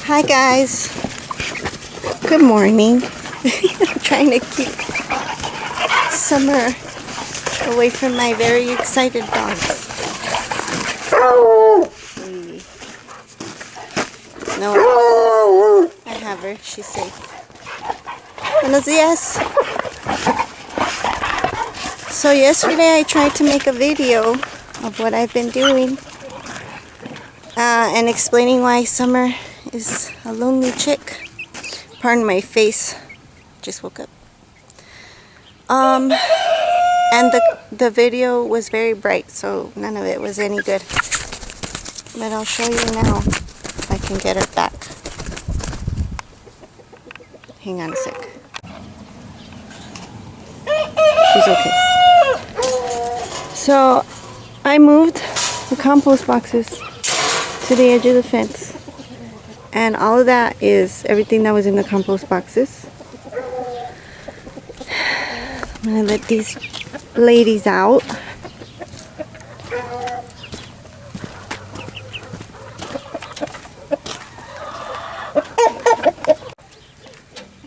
Hi guys, good morning. I'm trying to keep Summer away from my very excited dogs. No, I have her, she's safe. Buenos dias. So yesterday I tried to make a video of what I've been doing and explaining why Summer is a lonely chick. Pardon my face, just woke up. And the video was very bright, so none of it was any good. But I'll show you now if I can get her back. Hang on a sec. She's okay. So I moved the compost boxes to the edge of the fence, and all of that is everything that was in the compost boxes. I'm gonna let these ladies out.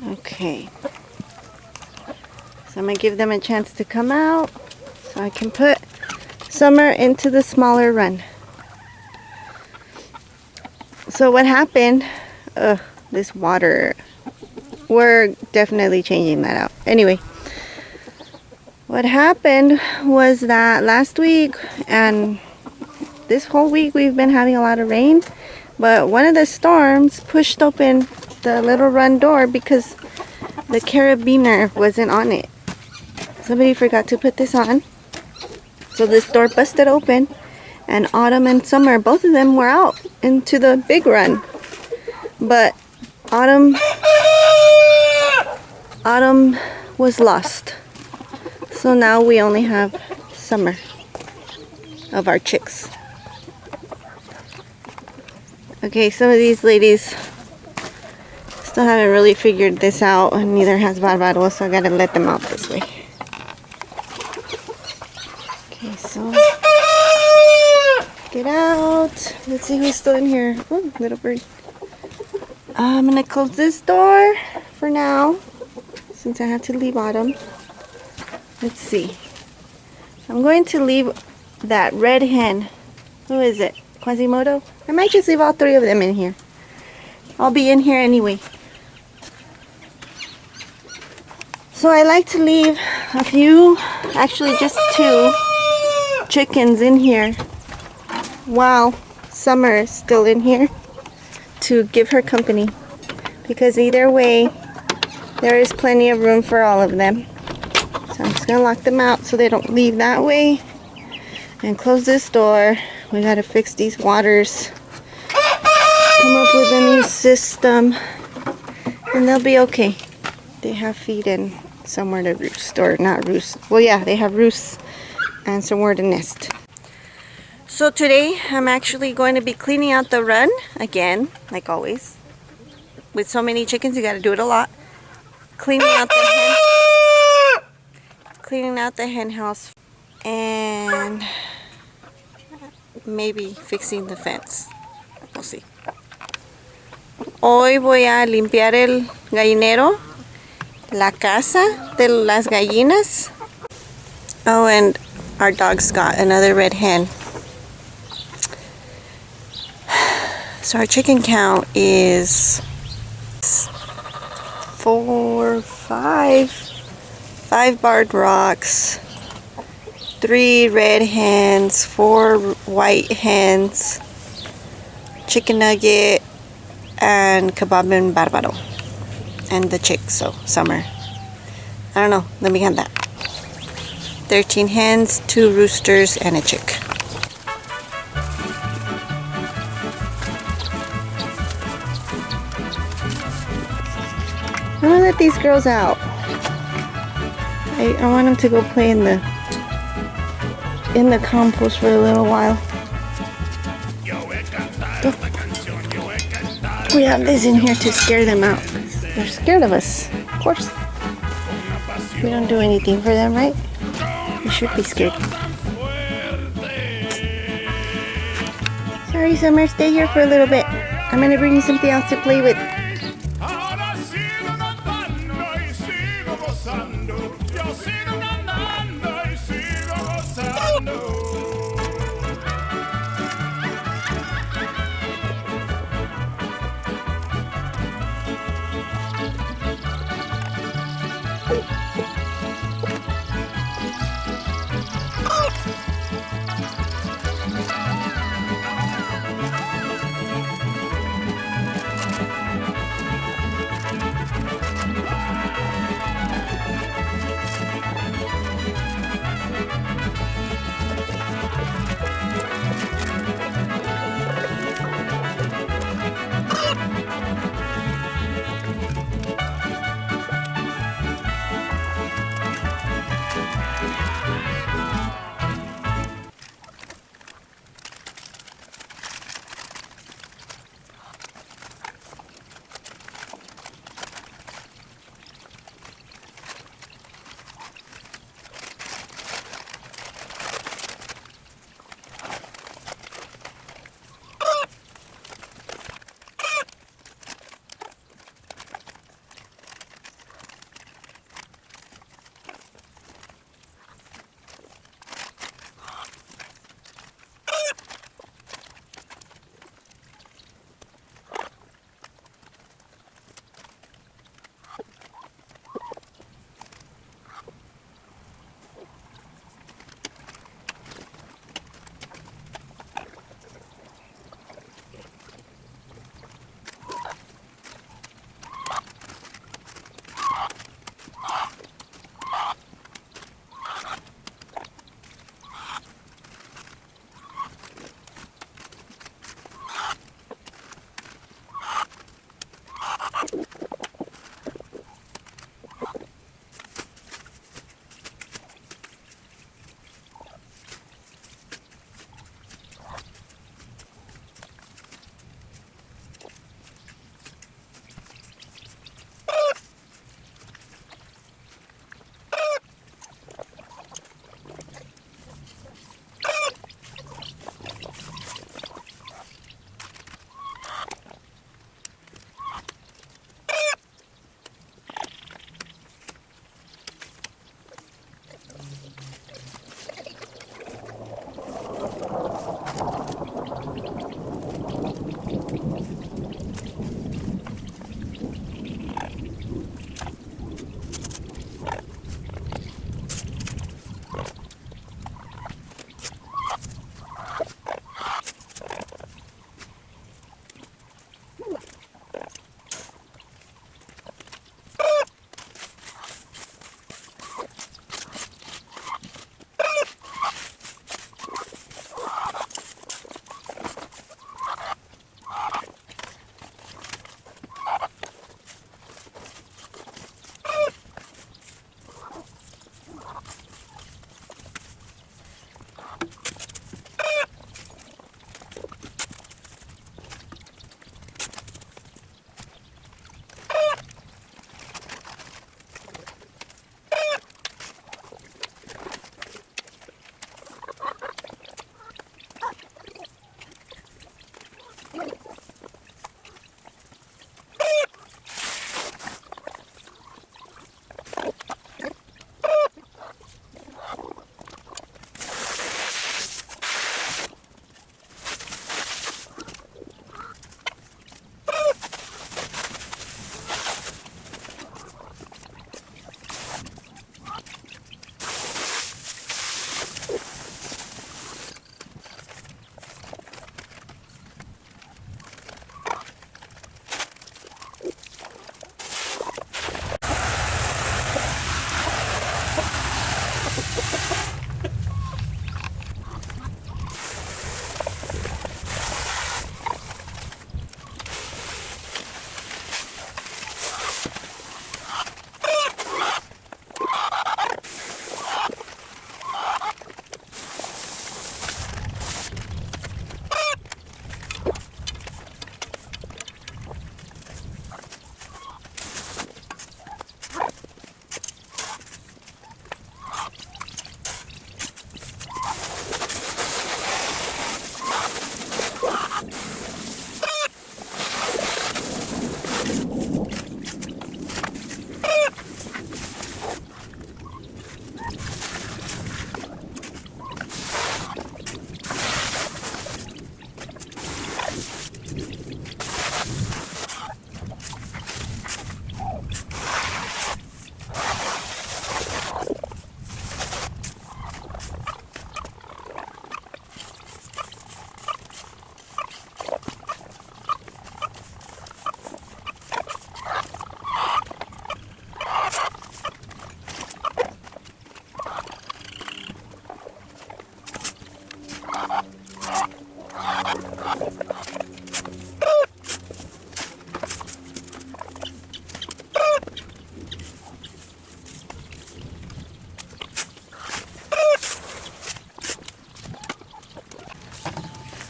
Okay, so I'm gonna give them a chance to come out so I can put Summer into the smaller run. So what happened, this water, we're definitely changing that out. Anyway, what happened was that last week and this whole week we've been having a lot of rain, but one of the storms pushed open the little run door because the carabiner wasn't on it. Somebody forgot to put this on, so this door busted open, and Autumn and Summer, both of them were out into the big run. But Autumn was lost. So now we only have Summer of our chicks. Okay, some of these ladies still haven't really figured this out, and neither has Barbaro, so I gotta let them out this way. Okay, so get out. Let's see who's still in here. Ooh, little bird. I'm gonna close this door for now since I have to leave Autumn. Let's see. I'm going to leave that red hen. Who is it? Quasimodo? I might just leave all three of them in here. I'll be in here anyway. So I like to leave a few, actually just 2 chickens in here while Summer is still in here to give her company, because either way there is plenty of room for all of them. So I'm just gonna lock them out so they don't leave that way and close this door. We gotta fix these waters, come up with a new system, and they'll be okay. They have feed and somewhere to roost, or not roost. Well, yeah, they have roosts and somewhere to nest. So today I'm actually going to be cleaning out the run again, like always. With so many chickens, you got to do it a lot. Cleaning out the hen house, and maybe fixing the fence. We'll see. Hoy voy a limpiar el gallinero, la casa de las gallinas. Oh, and our dogs got another red hen. So our chicken count is 5 barred rocks, 3 red hens, 4 white hens, chicken nugget, and kebab and barbaro, and the chick, so Summer. I don't know, let me count that. 13 hens, 2 roosters, and a chick. I'm gonna let these girls out. I want them to go play in the compost for a little while. Go. We have this in here to scare them out. They're scared of us, of course. We don't do anything for them, right? We should be scared. Sorry, Summer, stay here for a little bit. I'm gonna bring you something else to play with. Ahora sigo cantando y sigo gozando. Yo sigo cantando y sigo gozando.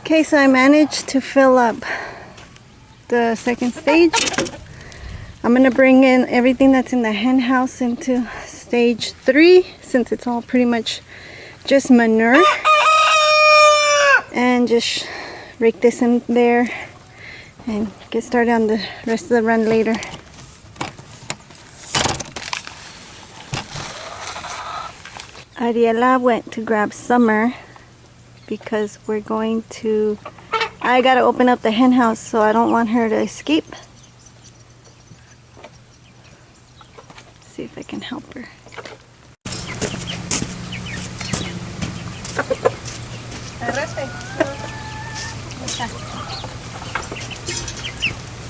Okay, so I managed to fill up the second stage. I'm gonna bring in everything that's in the hen house into stage 3 since it's all pretty much just manure, and just rake this in there and get started on the rest of the run later. Ariela went to grab Summer because we're going to, I gotta open up the hen house, so I don't want her to escape. See if I can help her.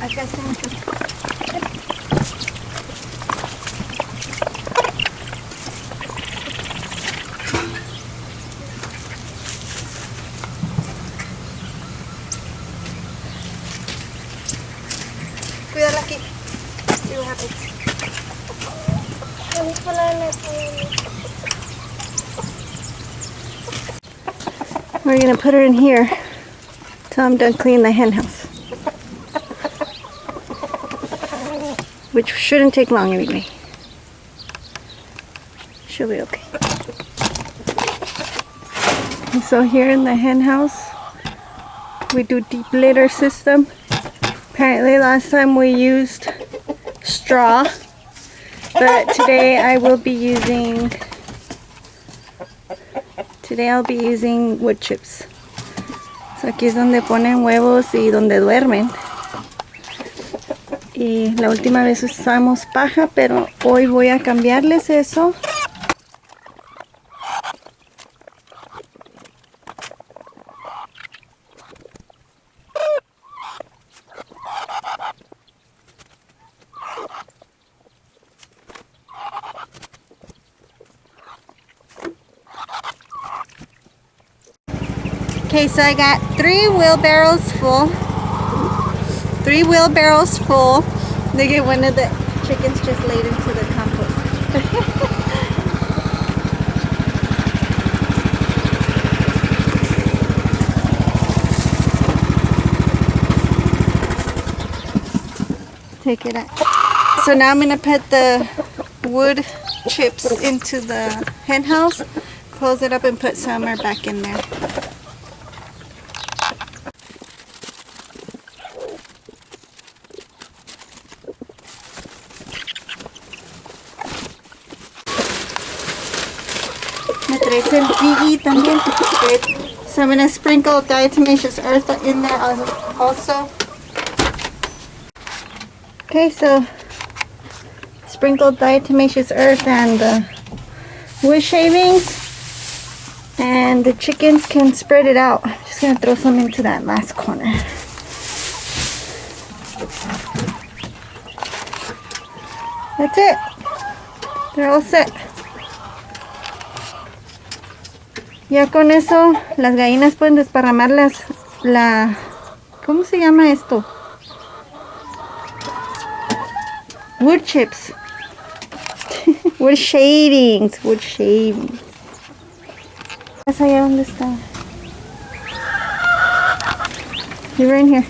Acá está. Cuídala aquí. See what happens. We're gonna put her in here till I'm done cleaning the hen house, which shouldn't take long anyway. She'll be okay. And so here in the hen house, we do deep litter system. Apparently last time we used straw, but today I'll be using wood chips. So aquí es donde ponen huevos y donde duermen. Y la última vez usamos paja, pero hoy voy a cambiarles eso. Okay, so I got 3 wheelbarrows full. 3 wheelbarrows full. Look at one of the chickens just laid into the compost. Take it out. So now I'm gonna put the wood chips into the hen house, close it up, and put Summer back in there. Me traes el piggy también. So I'm going to sprinkle diatomaceous earth in there also. Okay, so sprinkled diatomaceous earth and wood shavings, and the chickens can spread it out. I'm just going to throw some into that last corner. That's it. They're all set. Ya con eso las gallinas pueden desparramar ¿cómo se llama esto? Wood chips. Wood shavings. Wood shavings. ¿Es allá donde está? You're in here.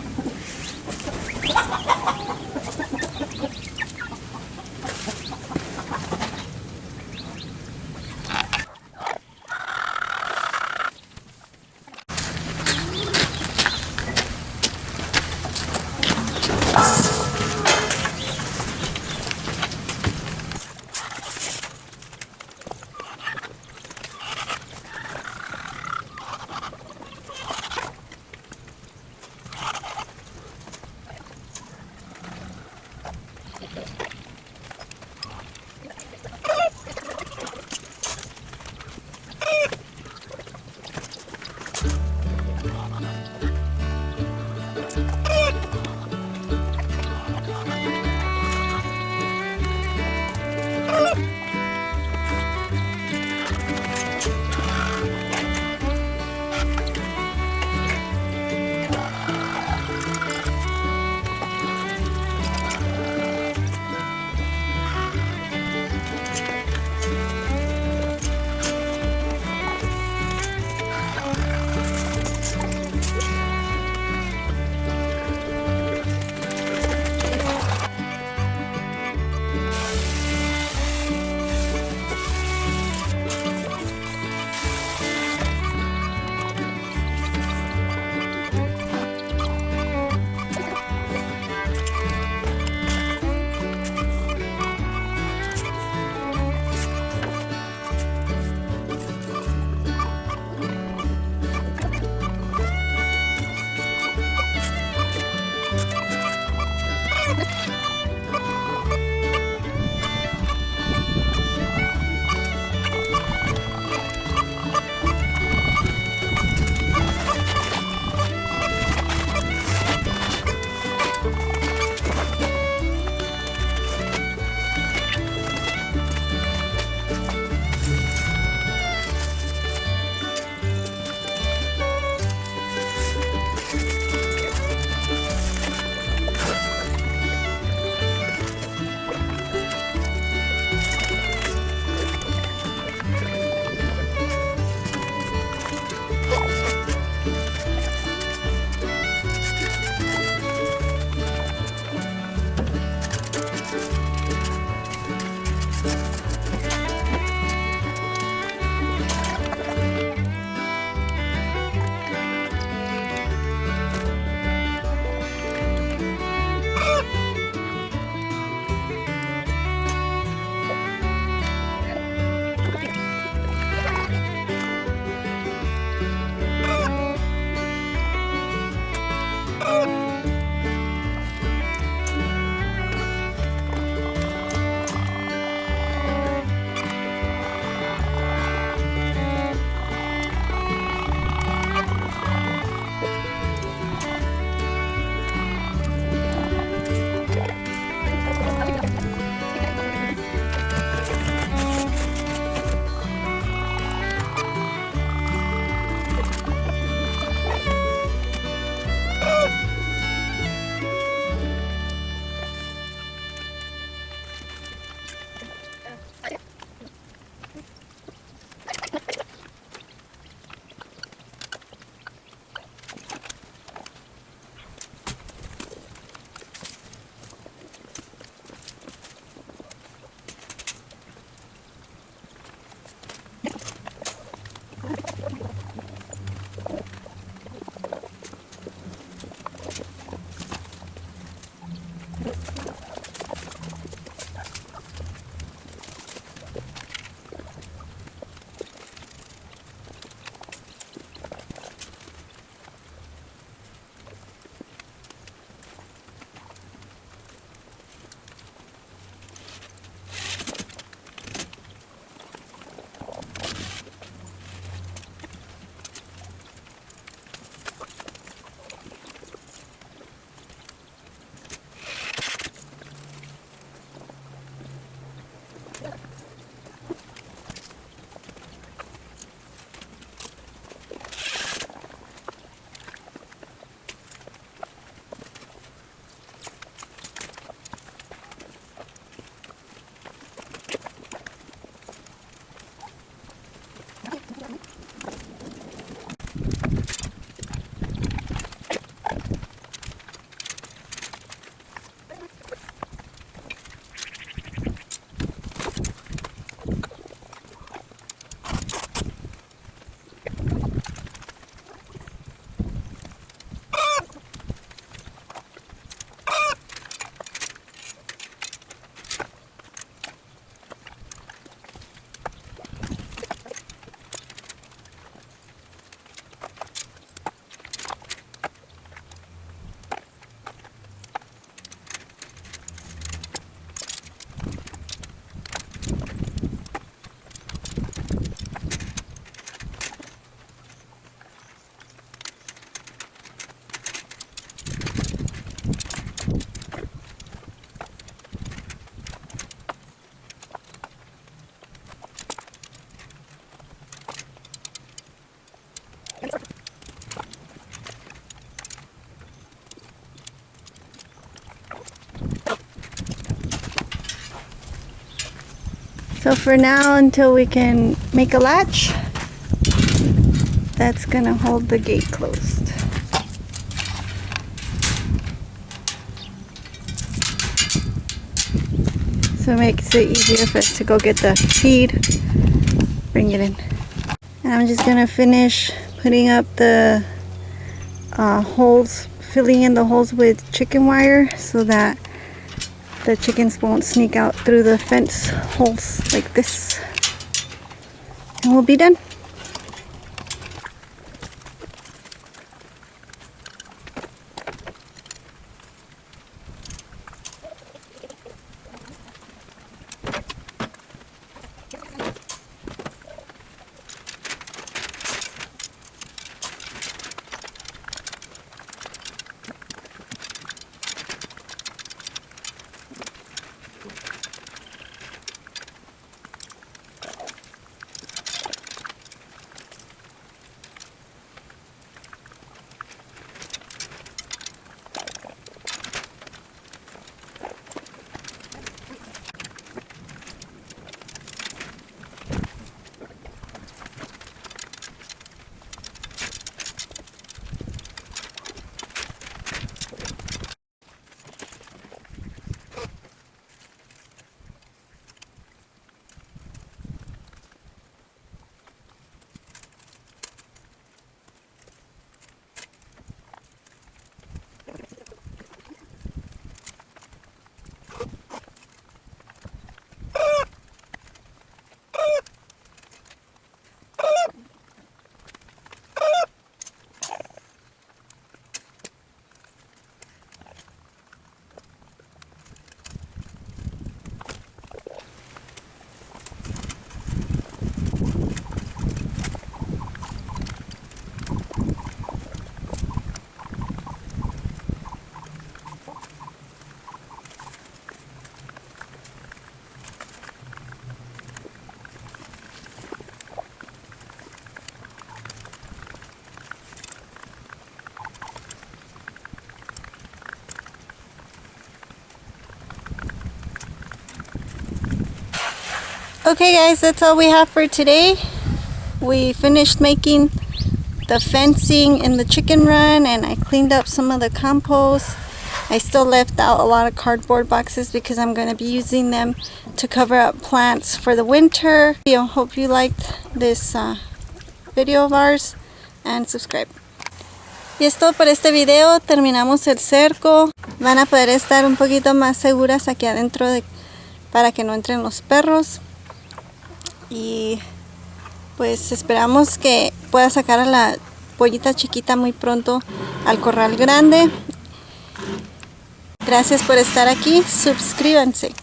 So for now, until we can make a latch, that's gonna hold the gate closed. So it makes it easier for us to go get the feed, bring it in. And I'm just gonna finish putting up the holes, filling in the holes with chicken wire so that the chickens won't sneak out through the fence holes like this. And we'll be done. Okay guys, that's all we have for today. We finished making the fencing in the chicken run, and I cleaned up some of the compost. I still left out a lot of cardboard boxes because I'm going to be using them to cover up plants for the winter. I hope you liked this video of ours, and subscribe. Y es todo por este video. Terminamos el cerco. Van a poder estar un poquito más seguras aquí adentro para que no entren los perros. Y pues esperamos que pueda sacar a la pollita chiquita muy pronto al corral grande. Gracias por estar aquí. Suscríbanse.